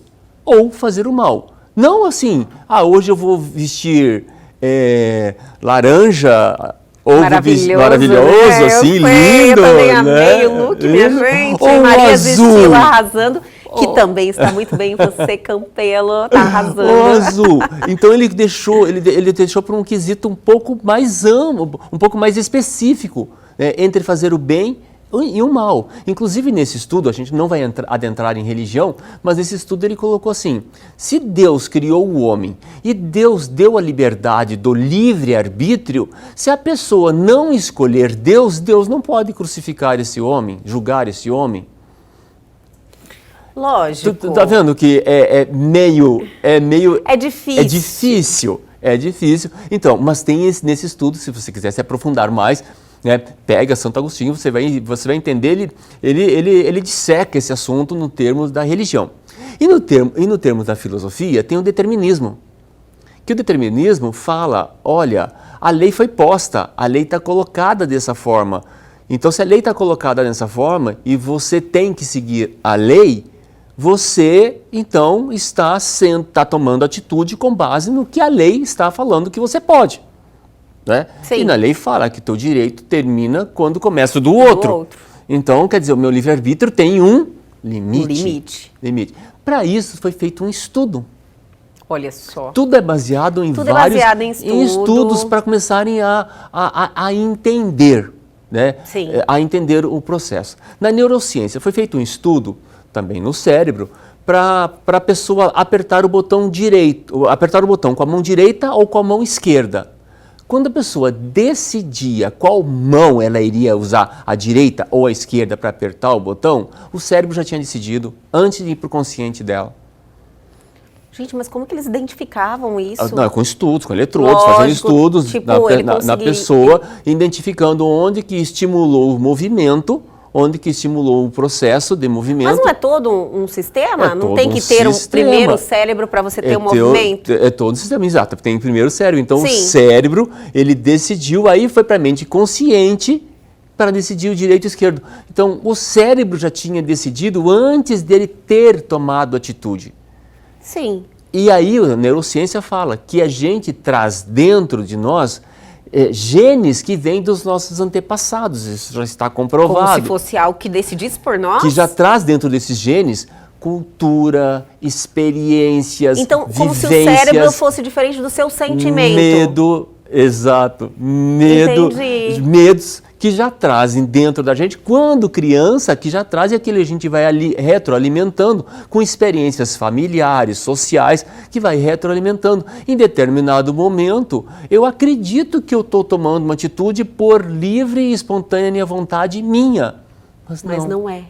ou fazer o mal. Não assim, hoje eu vou vestir laranja, ou maravilhoso, né? assim, lindo. Eu também amei né? o look, minha gente. Ou Maria azul. Zestilo arrasando, que também está muito bem. Você, Campelo, está arrasando. O azul. Então ele deixou para um quesito um pouco mais amplo, um pouco mais específico, né, entre fazer o bem e o mal. Inclusive nesse estudo, a gente não vai adentrar em religião, mas nesse estudo ele colocou assim, se Deus criou o homem e Deus deu a liberdade do livre-arbítrio, se a pessoa não escolher Deus, Deus não pode crucificar esse homem, julgar esse homem. Lógico. Tu tá vendo que é difícil. É difícil. Então, mas tem nesse estudo, se você quiser se aprofundar mais, né, pega Santo Agostinho, você vai entender, ele disseca esse assunto no termos da religião. E no termo da filosofia tem o determinismo. Que o determinismo fala, olha, a lei foi posta, a lei está colocada dessa forma. Então, se a lei está colocada dessa forma e você tem que seguir a lei, você, então, está tomando atitude com base no que a lei está falando que você pode. Né? E na lei fala que teu direito termina quando começa o do outro. Então, quer dizer, o meu livre-arbítrio tem um limite. Para isso foi feito um estudo. Olha só. Tudo é baseado em estudos para começarem a entender, né? A entender o processo. Na neurociência foi feito um estudo, também no cérebro, para a pessoa apertar o botão direito, apertar o botão com a mão direita ou com a mão esquerda. Quando a pessoa decidia qual mão ela iria usar, a direita ou a esquerda, para apertar o botão, o cérebro já tinha decidido antes de ir para o consciente dela. Gente, mas como que eles identificavam isso? Não, é com estudos, com eletrodos, Lógico, fazendo estudos tipo, na pessoa, identificando onde que estimulou o movimento, onde que estimulou o processo de movimento. Mas não é todo um sistema? É Não todo tem que um ter sistema. primeiro o cérebro para você ter o movimento? É todo o sistema, exato. Tem primeiro o cérebro. Então Sim. o cérebro, ele decidiu, aí foi para a mente consciente para decidir o direito e o esquerdo. Então o cérebro já tinha decidido antes dele ter tomado atitude. Sim. E aí a neurociência fala que a gente traz dentro de nós genes que vêm dos nossos antepassados. Isso já está comprovado. Como se fosse algo que decidisse por nós? Que já traz dentro desses genes cultura, experiências, então, como vivências, se o cérebro fosse diferente do seu sentimento. Medo, exato. Entendi. Medos que já trazem dentro da gente, quando criança, que já trazem aquilo que a gente vai retroalimentando com experiências familiares, sociais, que vai retroalimentando. Em determinado momento, eu acredito que eu estou tomando uma atitude por livre e espontânea vontade minha. Mas não é.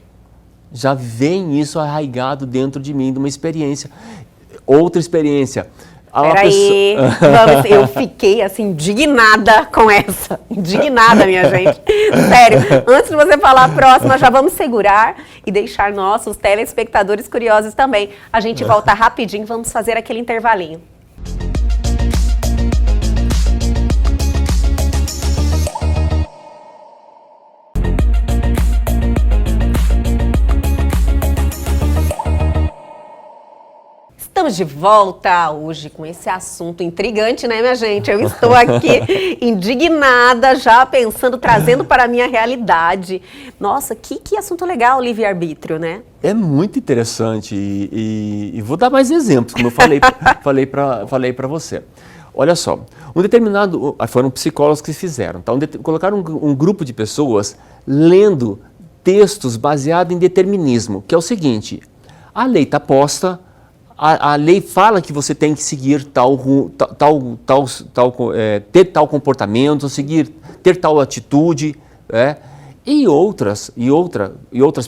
Já vem isso arraigado dentro de mim, de uma experiência. Outra experiência. Peraí, eu fiquei assim, indignada com essa. Indignada, minha gente. Sério, antes de você falar a próxima, já vamos segurar e deixar nossos telespectadores curiosos também. A gente volta rapidinho, vamos fazer aquele intervalinho. Estamos de volta hoje com esse assunto intrigante, né, minha gente? Eu estou aqui indignada, já pensando, trazendo para a minha realidade. Nossa, que assunto legal, livre-arbítrio, né? É muito interessante e vou dar mais exemplos, como eu falei para você. Olha só, foram psicólogos que fizeram, tá? Colocaram um grupo de pessoas lendo textos baseados em determinismo, que é o seguinte: a lei está posta. A lei fala que você tem que seguir ter tal comportamento, ter tal atitude, e outras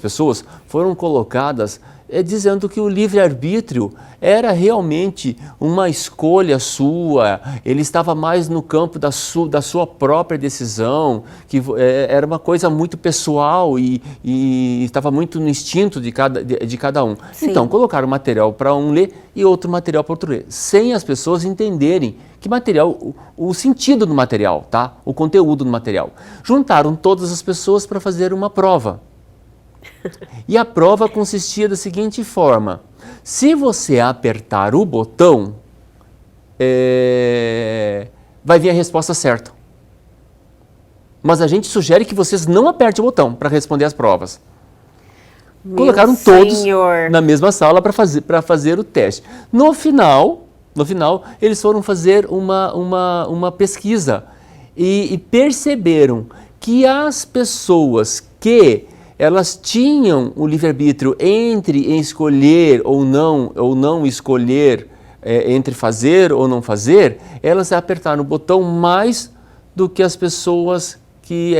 pessoas foram colocadas dizendo que o livre-arbítrio era realmente uma escolha sua, ele estava mais no campo da sua própria decisão, que era uma coisa muito pessoal e estava muito no instinto de cada um. Sim. Então, colocaram material para um ler e outro material para outro ler, sem as pessoas entenderem que material, o sentido do material, tá? O conteúdo do material. Juntaram todas as pessoas para fazer uma prova. E a prova consistia da seguinte forma: se você apertar o botão, vai vir a resposta certa. Mas a gente sugere que vocês não apertem o botão para responder as provas. Colocaram todos na mesma sala para fazer o teste. No final, eles foram fazer uma pesquisa e perceberam que as pessoas que elas tinham o livre-arbítrio entre escolher ou não escolher, entre fazer ou não fazer, elas apertaram o botão mais do que as pessoas que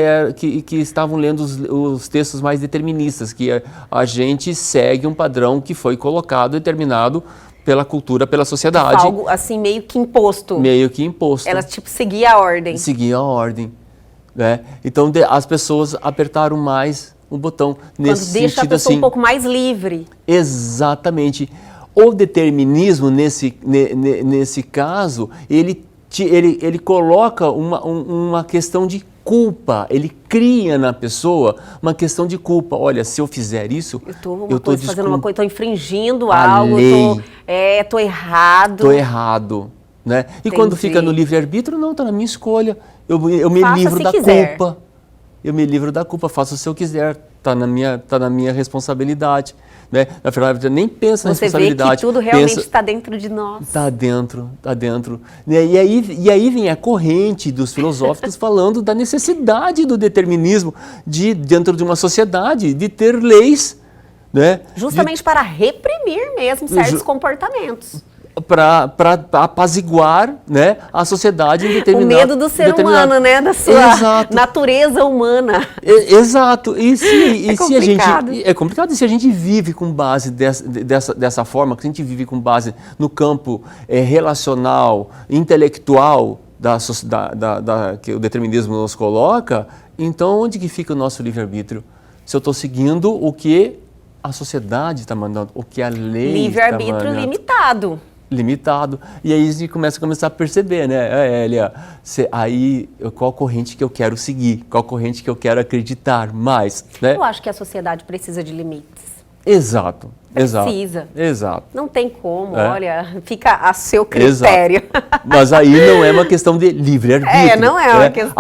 estavam lendo os textos mais deterministas, que a gente segue um padrão que foi colocado, determinado pela cultura, pela sociedade. Algo assim meio que imposto. Meio que imposto. Elas seguia a ordem. Seguia a ordem. Né? Então as pessoas apertaram mais o botão nesse sentido, deixa a pessoa assim, um pouco mais livre. Exatamente. O determinismo, nesse caso, ele coloca uma questão de culpa, ele cria na pessoa uma questão de culpa. Olha, se eu fizer isso, eu estou fazendo uma coisa, estou infringindo a algo, lei. Estou errado. Estou errado. Né? E quando fica no livre-arbítrio, não, está na minha escolha. Eu me livro da culpa. Eu me livro da culpa, faço se eu quiser, está na minha responsabilidade. Né? Na verdade, nem pensa na responsabilidade. Você vê que tudo realmente está dentro de nós. Está dentro. E aí vem a corrente dos filosóficos falando da necessidade do determinismo dentro de uma sociedade, de ter leis. Né? Justamente para reprimir mesmo certos comportamentos. para apaziguar, né, a sociedade em determinado... O medo do ser humano, né, da sua natureza humana. Exato. E se a gente... complicado. É complicado. E se a gente vive com base dessa forma, que a gente vive com base no campo relacional, intelectual, que o determinismo nos coloca, então onde que fica o nosso livre-arbítrio? Se eu estou seguindo o que a sociedade está mandando, o que a lei está mandando. Livre-arbítrio limitado. Limitado. E aí a gente começa a perceber, né, Elia? Aí, qual corrente que eu quero seguir? Qual corrente que eu quero acreditar mais? Né? Eu acho que a sociedade precisa de limites. Exato. Precisa. Exato. Não tem como, olha, fica a seu critério. Exato. Mas aí não é uma questão de livre-arbítrio. Não é uma questão.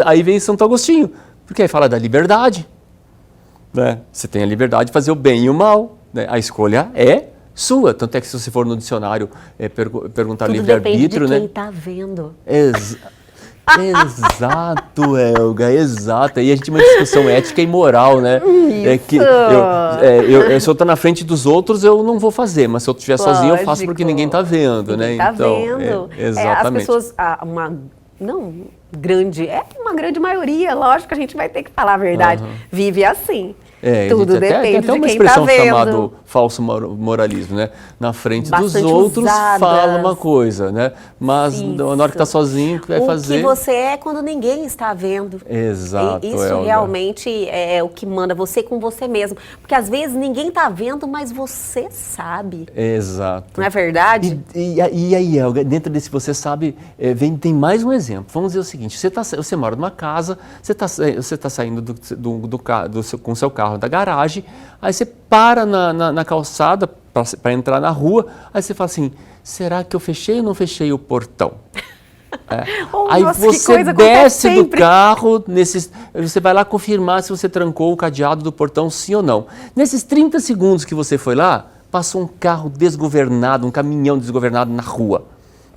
Aí vem Santo Agostinho, porque aí fala da liberdade. Né? Você tem a liberdade de fazer o bem e o mal. Né? A escolha é sua. Tanto é que se você for no dicionário perguntar livre-arbítrio... Tudo depende de quem está vendo. Exato, Elga, exato. Aí a gente tem uma discussão ética e moral, né? Isso. É que se eu estou na frente dos outros, eu não vou fazer, mas se eu estiver sozinho, eu faço porque ninguém está vendo, né? Está vendo. Exatamente. As pessoas, uma grande maioria, lógico que a gente vai ter que falar a verdade, vive assim. Tudo depende tem de uma quem está expressão vendo. chamada falso moralismo, né? Na frente dos Bastante outros usadas. fala uma coisa, né? Mas Isso. na hora que está sozinho, o que vai fazer... O que você é quando ninguém está vendo. Exato, Isso Elga. realmente é o que manda você com você mesmo. Porque às vezes ninguém está vendo, mas você sabe. Exato. Não é verdade? E aí, Elga, dentro desse você sabe, tem mais um exemplo. Vamos dizer o seguinte, você mora numa casa, você tá saindo com o seu carro da garagem, aí você para na calçada para entrar na rua, aí você fala assim, será que eu fechei ou não fechei o portão? Aí você desce do carro, você vai lá confirmar se você trancou o cadeado do portão, sim ou não. Nesses 30 segundos que você foi lá, passou um carro desgovernado, um caminhão desgovernado na rua,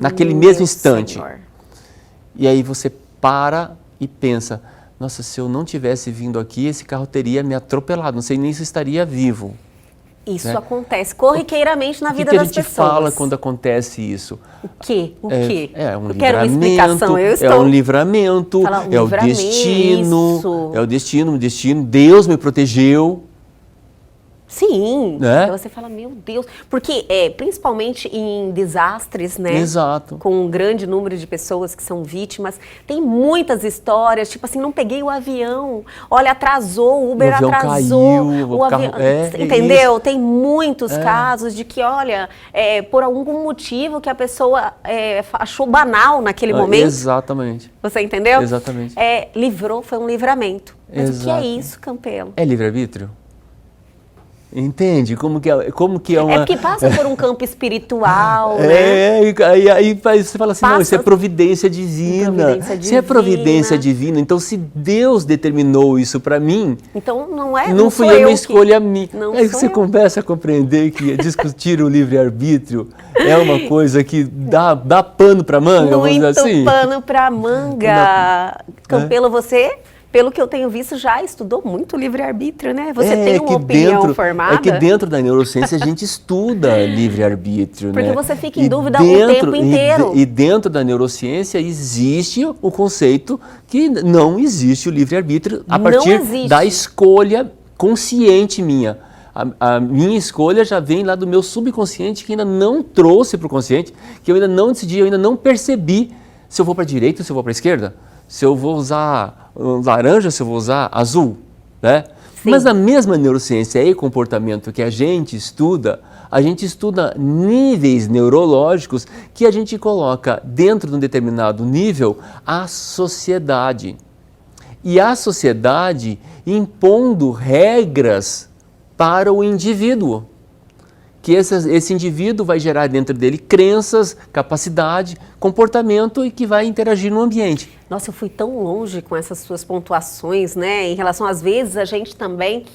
naquele mesmo instante. Senhor. E aí você para e pensa, nossa, se eu não tivesse vindo aqui, esse carro teria me atropelado, não sei nem se estaria vivo. Isso né? acontece corriqueiramente na vida das pessoas. O que a gente fala quando acontece isso? O quê? O quê? É um eu quero uma explicação. é um livramento, é o destino, isso. é o destino. Deus me protegeu. Sim, né? Então você fala, meu Deus, porque principalmente em desastres, né? Exato. Com um grande número de pessoas que são vítimas, tem muitas histórias, tipo assim, não peguei o avião, olha, atrasou, o Uber atrasou, caiu, o avião, entendeu? Tem muitos casos de que, olha, por algum motivo que a pessoa achou banal naquele momento. Exatamente. Você entendeu? Exatamente. Livrou, foi um livramento. Mas Exato. o que é isso, Campelo? É livre-arbítrio? Entende? Como que é uma... É porque passa por um campo espiritual, né? Aí você fala assim, não, isso é providência divina. Se é providência divina, então se Deus determinou isso para mim, então não fui eu uma escolha minha. Aí você começa a compreender que discutir o livre-arbítrio é uma coisa que dá pano para manga, vamos dizer assim? Muito pano para manga. Campelo, você... Pelo que eu tenho visto, já estudou muito livre-arbítrio, né? Você tem uma opinião formada? É que dentro da neurociência a gente estuda livre-arbítrio, né? Porque você fica em dúvida o tempo inteiro. E dentro da neurociência existe o conceito que não existe o livre-arbítrio a partir da escolha consciente minha. A minha escolha já vem lá do meu subconsciente, que ainda não trouxe para o consciente, que eu ainda não decidi, eu ainda não percebi se eu vou para a direita ou se eu vou para a esquerda. Se eu vou usar laranja, se eu vou usar azul, né? Sim. Mas na mesma neurociência e comportamento que a gente estuda níveis neurológicos que a gente coloca dentro de um determinado nível a sociedade. E a sociedade impondo regras para o indivíduo. Que esse indivíduo vai gerar dentro dele crenças, capacidade, comportamento e que vai interagir no ambiente. Nossa, eu fui tão longe com essas suas pontuações, né? Em relação, às vezes, a gente também...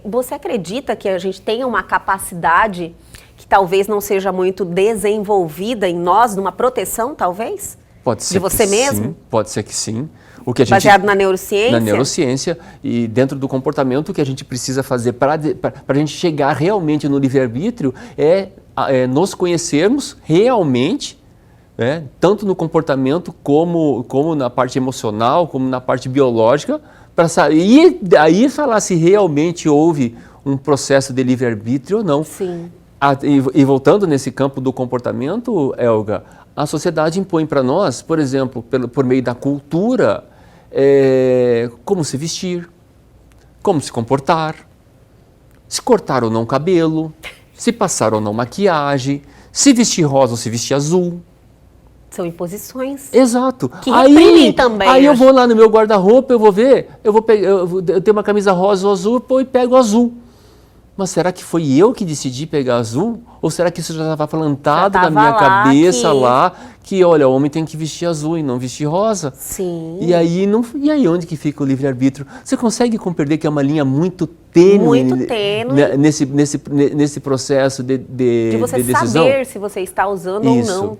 você acredita que a gente tenha uma capacidade que talvez não seja muito desenvolvida em nós, numa proteção, talvez? Pode ser de você mesmo? Sim, pode ser que sim. O que baseado na neurociência? Na neurociência e dentro do comportamento, o que a gente precisa fazer para a gente chegar realmente no livre-arbítrio é nos conhecermos realmente, né, tanto no comportamento como na parte emocional, como na parte biológica, e aí falar se realmente houve um processo de livre-arbítrio ou não. Sim. E voltando nesse campo do comportamento, Elga, a sociedade impõe para nós, por exemplo, por meio da cultura, como se vestir, como se comportar, se cortar ou não cabelo, se passar ou não maquiagem, se vestir rosa ou se vestir azul. São imposições. Exato. Que reprimem também. Aí eu vou lá no meu guarda-roupa, eu vou ver, eu tenho uma camisa rosa ou azul, e pego azul. Mas será que foi eu que decidi pegar azul? Ou será que isso já estava plantado na minha cabeça que, olha, o homem tem que vestir azul e não vestir rosa? Sim. E aí onde que fica o livre-arbítrio? Você consegue compreender que é uma linha muito tênue, nesse processo de você decisão? saber se você está usando ou não.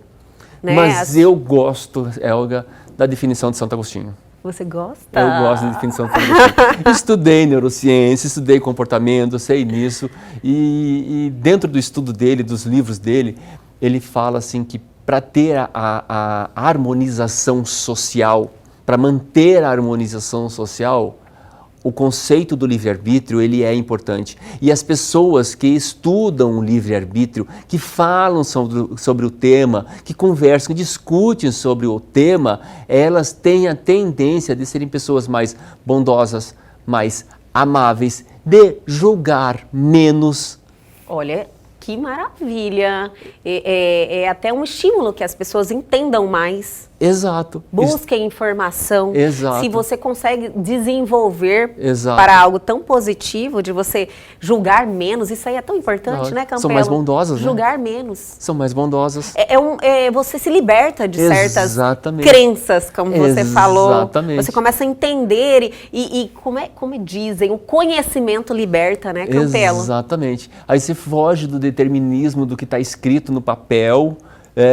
Né? Mas eu gosto, Elga, da definição de Santo Agostinho. Você gosta? Eu gosto da definição de Santo Agostinho. Estudei neurociência, estudei comportamento, sei nisso. E dentro do estudo dele, dos livros dele, ele fala assim que para ter a harmonização social, para manter a harmonização social, o conceito do livre-arbítrio ele é importante. E as pessoas que estudam o livre-arbítrio, que falam sobre o tema, que conversam, que discutem sobre o tema, elas têm a tendência de serem pessoas mais bondosas, mais amáveis, de julgar menos. Olha, que maravilha! É até um estímulo que as pessoas entendam mais. Exato. Busquem informação. Exato. Se você consegue desenvolver Exato. para algo tão positivo, de você julgar menos, isso aí é tão importante, né, Campelo? São mais bondosas, julgar menos. São mais bondosas. Você se liberta de certas Exatamente. crenças, como você falou. Exatamente. Você começa a entender e como dizem, o conhecimento liberta, né, Campelo? Exatamente. Aí você foge do determinismo do que está escrito no papel.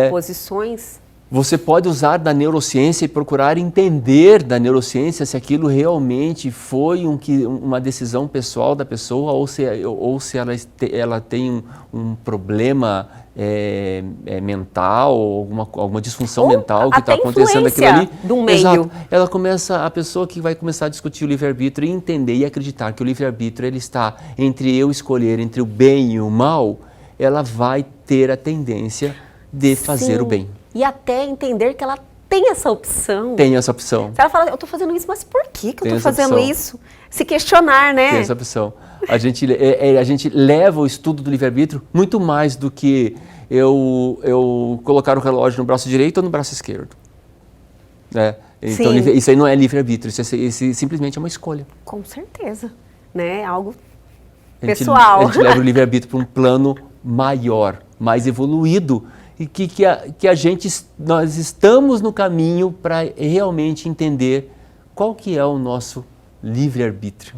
Posições. Você pode usar da neurociência e procurar entender da neurociência se aquilo realmente foi uma decisão pessoal da pessoa ou se ela tem um problema mental, alguma disfunção mental que está acontecendo aquilo ali. Do meio. Exato. A pessoa que vai começar a discutir o livre-arbítrio e entender e acreditar que o livre-arbítrio ele está entre eu escolher entre o bem e o mal, ela vai ter a tendência de fazer o bem. E até entender que ela tem essa opção. Tem essa opção. Se ela fala, eu estou fazendo isso, mas por que eu estou fazendo isso? Se questionar, né? Tem essa opção. A gente leva o estudo do livre-arbítrio muito mais do que eu colocar o relógio no braço direito ou no braço esquerdo. Então, isso aí não é livre-arbítrio, isso simplesmente é uma escolha. Com certeza. Né? Algo pessoal. A gente leva o livre-arbítrio para um plano maior, mais evoluído, e que nós estamos no caminho para realmente entender qual que é o nosso livre-arbítrio.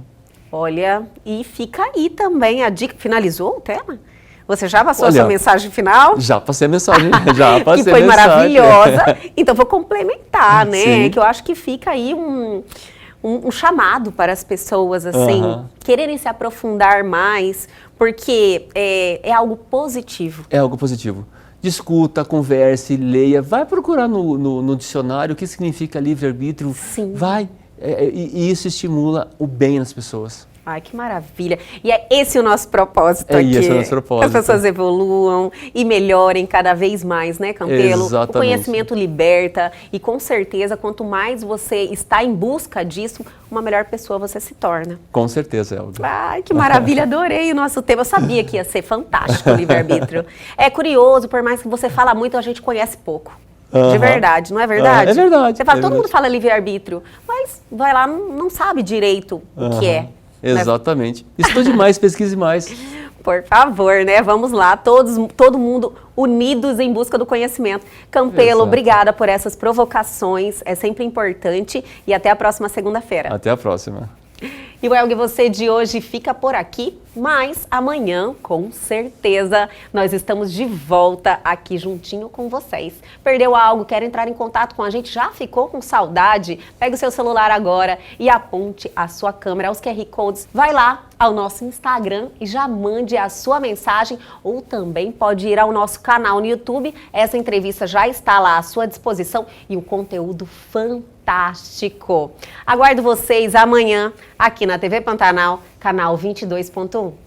Olha, e fica aí também a dica. Finalizou o tema? Você já passou a sua mensagem final? Já passei a mensagem, já passei que foi a mensagem. Maravilhosa. Então vou complementar, né? Sim. Que eu acho que fica aí um chamado para as pessoas, assim, quererem se aprofundar mais, porque é algo positivo. É algo positivo. Discuta, converse, leia, vai procurar no dicionário o que significa livre-arbítrio. Sim. Vai, e isso estimula o bem nas pessoas. Ai, que maravilha. E é esse o nosso propósito aqui. Esse é o nosso propósito. Que as pessoas evoluam e melhorem cada vez mais, né, Campelo? Exatamente. O conhecimento liberta e, com certeza, quanto mais você está em busca disso, uma melhor pessoa você se torna. Com certeza, Elga. Ai, que maravilha. Adorei o nosso tema. Eu sabia que ia ser fantástico o livre-arbítrio. É curioso, por mais que você fala muito, a gente conhece pouco. De verdade, não é verdade? É verdade. Você fala, todo mundo fala livre-arbítrio, mas vai lá, não sabe direito o que é. Exatamente. Estude mais, pesquise mais. Por favor, né? Vamos lá, todo mundo unidos em busca do conhecimento. Campelo, Exato. Obrigada por essas provocações, é sempre importante e até a próxima segunda-feira. Até a próxima. E o Elgue Você de hoje fica por aqui, mas amanhã, com certeza, nós estamos de volta aqui juntinho com vocês. Perdeu algo, quer entrar em contato com a gente, já ficou com saudade? Pega o seu celular agora e aponte a sua câmera aos QR Codes. Vai lá ao nosso Instagram e já mande a sua mensagem, ou também pode ir ao nosso canal no YouTube. Essa entrevista já está lá à sua disposição e o conteúdo fantástico. Aguardo vocês amanhã aqui na TV Pantanal, canal 22.1.